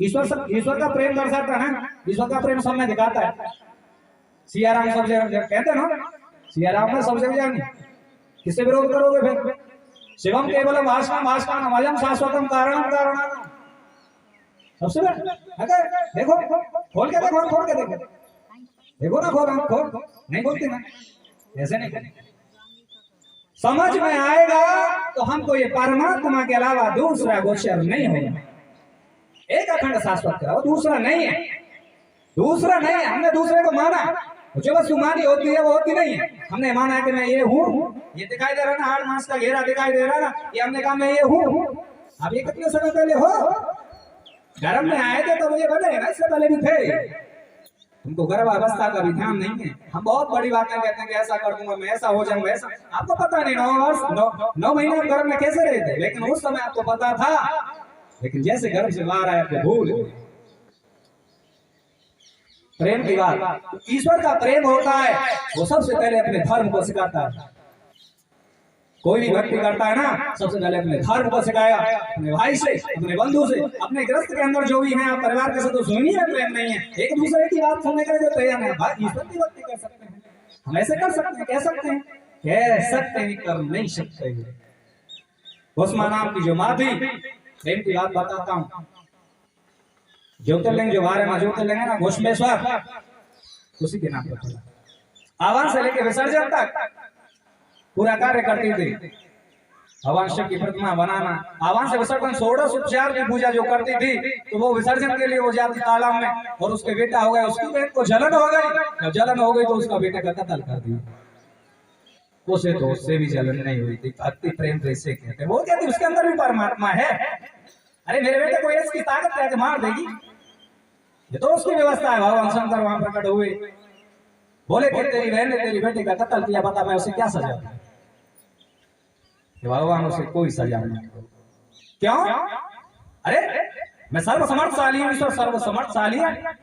ईश्वर का प्रेम दर्शाता है ना, ईश्वर का प्रेम सब में दिखाता है। सिया राम सब जगह कहते हैं ना, सिया राम में सब जगह जाएंगे, किससे विरोध करोगे फिर? शिवम केवलम भास्करम भास्करम अजम शाश्वतम कारणम कारणम। सबसे देखो खोल के देखो, खोल के देखो, देखो ना, खोल नहीं बोलती ना, ऐसे नहीं। समझ में आएगा तो हमको ये परमात्मा के अलावा दूसरा गोचर नहीं होगा। एक अखंड शाश्वत का दूसरा नहीं है, दूसरा नहीं है। हमने दूसरे को माना, जो वस्तु मानी होती है वो होती नहीं है। हमने माना कि मैं ये हूँ, ये दिखाई दे रहा ना, हाड़ मांस का घेरा दिखाई दे रहा ना, ये हमने कहा मैं ये हूँ। अब ये कितने समय पहले हो, गर्भ में आए थे तो मुझे बने ना, इससे पहले भी थे। तुमको गर्भावस्था का भी ध्यान नहीं है। हम बहुत बड़ी बातें कहते हैं कि ऐसा कर दूंगा मैं, ऐसा हो जाऊंगा, ऐसा। आपको पता नहीं 9 महीने गर्भ में कैसे रहे थे, लेकिन उस समय आपको पता था। लेकिन जैसे गर्भ से बाहर आए आपको भूल। प्रेम की बात, ईश्वर का प्रेम होता है वो सबसे पहले अपने धर्म को सिखाता है। कोई भी भक्ति करता है ना, सबसे पहले अपने धर्म को सिखाया, अपने भाई से, अपने बंधु से, अपने गृहस्थ के अंदर जो भी है, आप परिवार के साथ सुनिए में प्रेम नहीं है, एक दूसरे की बात सुनने के लिए तैयार है। भाई ईश्वर की भक्ति कर सकते हैं हम, ऐसे कर सकते हैं, कह सकते हैं, कह सकते हैं, कर नहीं सकते। भस्मा नाम की जो माँ थी, प्रेम की बात बताता हूँ। ज्योतिर्लिंग जो बारे में ज्योतिर्लिंग है ना, घोषमेश्वर, उसी के नाम पर आह्वान से लेके विसर्जन तक पूरा कार्य करती थी। भगवान शिव की प्रतिमा बनाना, आह्वान से विसर्जन, षोडश उपचार की पूजा जो करती थी, तो वो विसर्जन के लिए वो जाती तालाब में, और उसके बेटा हो गया, उसकी बहन को जलन हो गई। जब जलन हो गई तो उसका बेटे का कत्ल कर दिया। उसे तो उससे भी जलन नहीं हुई थी। भक्ति प्रेम तो इसे कहते हैं। वो कहती उसके अंदर भी परमात्मा है। अरे मेरे बेटे को इसकी ताकत है कि मार देगी, ये तो उसकी व्यवस्था है। भगवान शंकर वहां प्रकट हुए, बोले कि तेरी बहन ने तेरी बेटे का कत्ल किया, बता मैं उसे क्या सजा दूं? भगवान उसे कोई सजा नहीं। क्यों? अरे मैं सर्वसमर्थशाली हूं, ईश्वर सर्वसमर्थशाली है।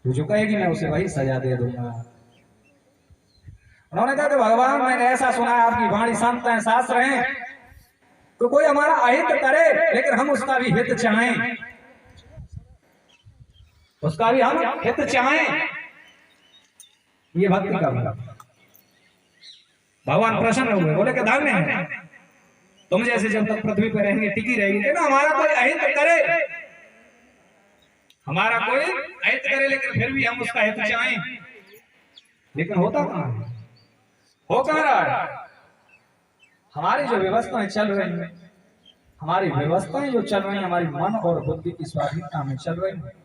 तू जो कहेगी मैं उसे वही सजा दे दूंगा। उन्होंने कहा कि भगवान मैंने ऐसा सुना है, आपकी वाणी संत है, शास्त्र है, तो कोई हमारा अहित करे लेकिन हम उसका भी हित चाहें, उसका भी हम हित चाहें। ये भक्ति का मतलब। भगवान प्रसन्न हुए, बोले कि दान है, तुम जैसे जब तक पृथ्वी पर रहेंगे टिकी रहेगी ना, हमारा कोई अहित करे, हमारा कोई अहित करे, लेकिन फिर भी हम उसका हित चाहें। लेकिन होता कहां है, हो कहां रहा है? हमारी जो व्यवस्थाएं चल रही है, हमारी व्यवस्थाएं जो चल रही है, हमारी मन और बुद्धि की स्वाधीनता में चल रही है।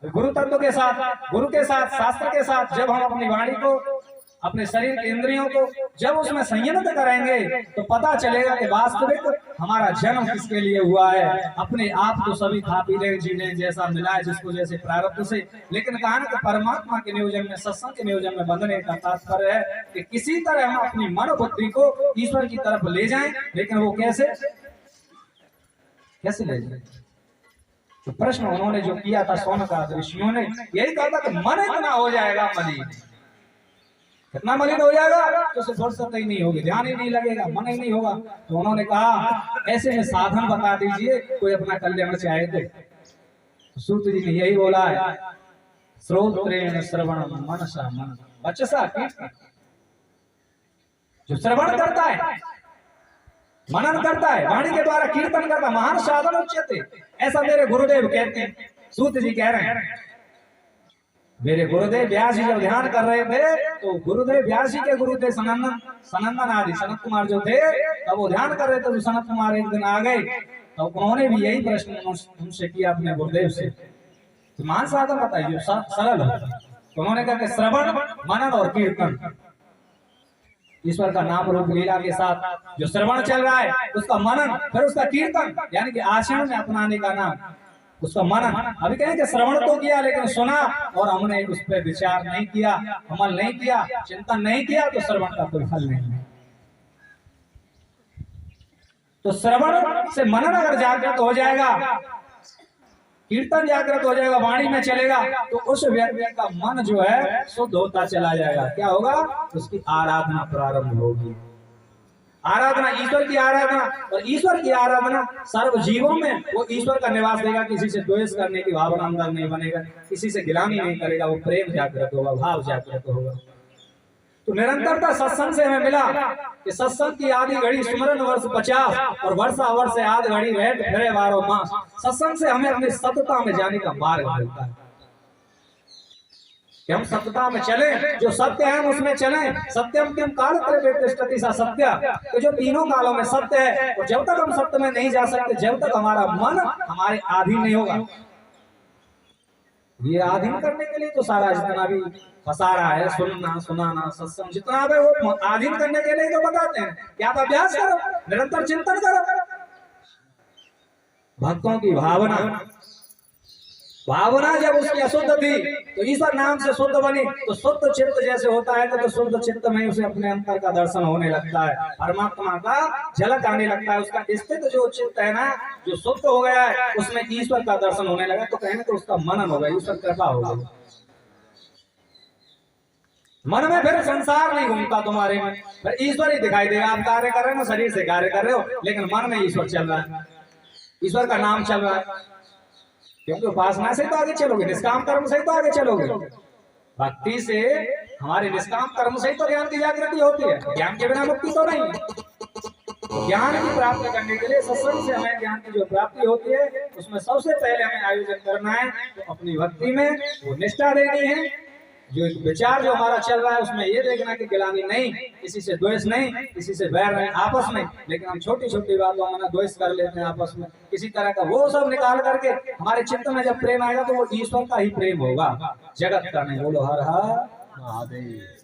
गुरु तत्व के साथ, गुरु के साथ, शास्त्र के साथ जब हम अपनी वाणी को, अपने शरीर के इंद्रियों को जब उसमें संयमित करेंगे, तो पता चलेगा कि वास्तविक हमारा जन्म किसके लिए हुआ है। अपने आप को सभी खा पी रहे, जी रहे, जैसा मिला है जिसको जैसे प्रारब्ध से। लेकिन कहा ना कि परमात्मा के नियोजन में, सत्संग के नियोजन में बंधने का तात्पर्य है कि किसी तरह हम अपनी मन बुद्धि को ईश्वर की तरफ ले जाएं। लेकिन वो कैसे ले जाए? तो प्रश्न उन्होंने जो किया था सोनकाद ऋषियों ने, यही कहा था कि मन इतना हो जाएगा मलिन, कितना मलिन हो जाएगा तो उसे फुर्सत ही नहीं होगी, ध्यान ही नहीं लगेगा, मन ही नहीं होगा। तो उन्होंने कहा ऐसे में साधन बता दीजिए, कोई अपना कल्याण चाहे तो। सूत जी ने यही बोला है, श्रोत्रेण श्रवण मनसा मन वचसा कीर्तन। जो श्रवण करता है, मनन करता है, वाणी के द्वारा कीर्तन करता, महान साधन उच्यते, ऐसा मेरे गुरुदेव कहते हैं। सूत जी कह रहे हैं, मेरे गुरुदेव व्यास जी जब ध्यान कर रहे थे, तो गुरुदेव व्यास जी के गुरु थे सनंदन आदि सनत कुमार जो थे, तब वो ध्यान कर रहे थे। तो सनत कुमार एक दिन आ गए, तो उन्होंने भी यही प्रश्न उनसे किया अपने गुरुदेव से, तो महान साधन बताइए सरल हो। तो उन्होंने कहा कि श्रवण, मनन और कीर्तन, ईश्वर का नाम रूप लीला के साथ जो श्रवण चल रहा है, उसका मनन, फिर उसका कीर्तन, यानी कि आचरण में अपनाने का नाम, उसका मनन। अभी कहें कि श्रवण तो किया लेकिन सुना और हमने उस पर विचार नहीं किया, अमल नहीं किया, चिंतन नहीं किया, तो श्रवण का कोई फल नहीं है। तो श्रवण से मनन अगर जागृत हो जाएगा, कीर्तन जागृत हो जाएगा, वाणी में चलेगा, तो उस व्यक्ति का मन जो है शुद्ध होता चला जाएगा। क्या होगा? उसकी आराधना प्रारंभ होगी। आराधना ईश्वर की आराधना, और ईश्वर की आराधना सर्व जीवों में वो ईश्वर का निवास देगा। किसी से द्वेष करने की भावना अंदर नहीं बनेगा, किसी से गिलानी नहीं करेगा, वो प्रेम जागृत होगा, भाव जागृत होगा। तो निरंतरता सत्संग से हमें मिला कि सत्संग की आदि घड़ी सुमरन वर्ष 50 और वर्षा वर्ष आदि घड़ी रहत फिरे 12 मास। सत्संग से हमें अपनी सतता में जाने का मार्ग मिलता है कि हम सत्यता में चले, जो सत्य है हम उसमें चले। सत्यम किम काल त्रयवेतिष्ठति सा सत्य, तो जो तीनों कालों में सत्य है, और जब तक हम सत्य में नहीं जा सकते, जब तक हमारा मन हमारे अधीन नहीं होगा। ये अधीन करने के लिए तो सारा जितना भी फंसा रहा है, सुनना सुनाना सत्संग जितना है वो अधीन करने के लिए तो बताते हैं कि आप अभ्यास करो, निरंतर चिंतन करो। भक्तों की भावना, भावना जब उसकी अशुद्ध थी तो ईश्वर नाम से शुद्ध बनी, तो शुद्ध चित्त जैसे होता है तो शुद्ध चित्त में उसे अपने अंतर का दर्शन होने लगता है, परमात्मा का झलक आने लगता है। उसका स्थित जो चित्त है ना, जो शुद्ध हो गया है, उसमें ईश्वर का दर्शन होने लगा। तो कहने तो उसका मनन हो गया, ईश्वर कृपा हो गई। मन में फिर संसार नहीं घूमता तुम्हारे में, फिर ईश्वर ही दिखाई देगा। आप कार्य कर रहे हो, शरीर से कार्य कर रहे हो, लेकिन मन में ईश्वर चल रहा है, ईश्वर का नाम चल रहा है। क्योंकि उपासना से तो आगे चलोगे, निष्काम कर्म से तो आगे चलोगे। भक्ति से, हमारे निष्काम कर्म से तो ज्ञान की जागृति होती है, ज्ञान के बिना मुक्ति तो नहीं। ज्ञान की प्राप्ति करने के लिए सत्संग से हमें ज्ञान की जो प्राप्ति होती है, उसमें सबसे पहले हमें आयोजन करना है तो अपनी भक्ति में वो निष्ठा देनी है। जो एक विचार जो हमारा चल रहा है उसमें ये देखना कि गिलानी नहीं, किसी से द्वेष नहीं, किसी से बैर नहीं आपस में। लेकिन हम छोटी छोटी बातों में द्वेष कर लेते हैं आपस में, किसी तरह का वो सब निकाल करके हमारे चित्त में जब प्रेम आएगा तो वो ईश्वर का ही प्रेम होगा, जगत का नहीं। बोलो हर हर महादेव।